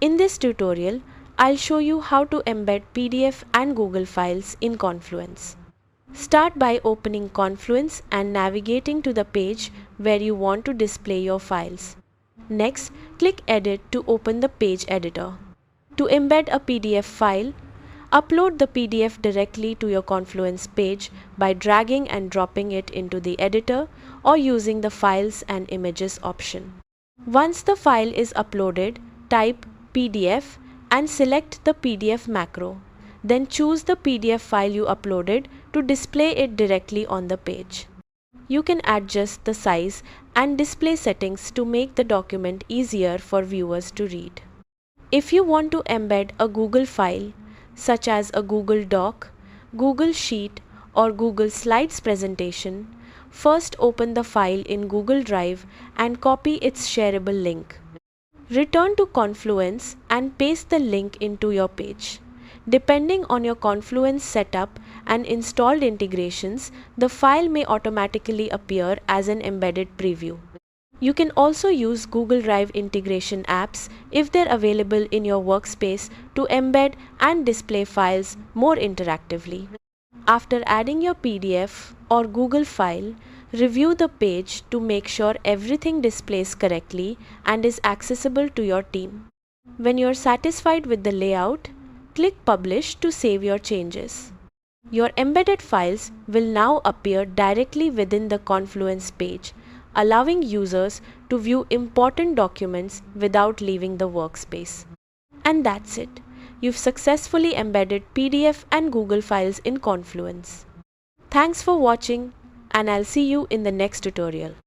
In this tutorial, I'll show you how to embed PDF and Google files in Confluence. Start by opening Confluence and navigating to the page where you want to display your files. Next, click Edit to open the page editor. To embed a PDF file, upload the PDF directly to your Confluence page by dragging and dropping it into the editor or using the Files and Images option. Once the file is uploaded, type PDF and select the PDF macro. Then choose the PDF file you uploaded to display it directly on the page. You can adjust the size and display settings to make the document easier for viewers to read. If you want to embed a Google file, such as a Google Doc, Google Sheet, or Google Slides presentation, first open the file in Google Drive and copy its shareable link. Return to Confluence and paste the link into your page. Depending on your Confluence setup and installed integrations, the file may automatically appear as an embedded preview. You can also use Google Drive integration apps if they're available in your workspace to embed and display files more interactively. After adding your PDF or Google file, review the page to make sure everything displays correctly and is accessible to your team. When you're satisfied with the layout, click Publish to save your changes. Your embedded files will now appear directly within the Confluence page, allowing users to view important documents without leaving the workspace. And that's it. You've successfully embedded PDF and Google files in Confluence. Thanks for watching, and I'll see you in the next tutorial.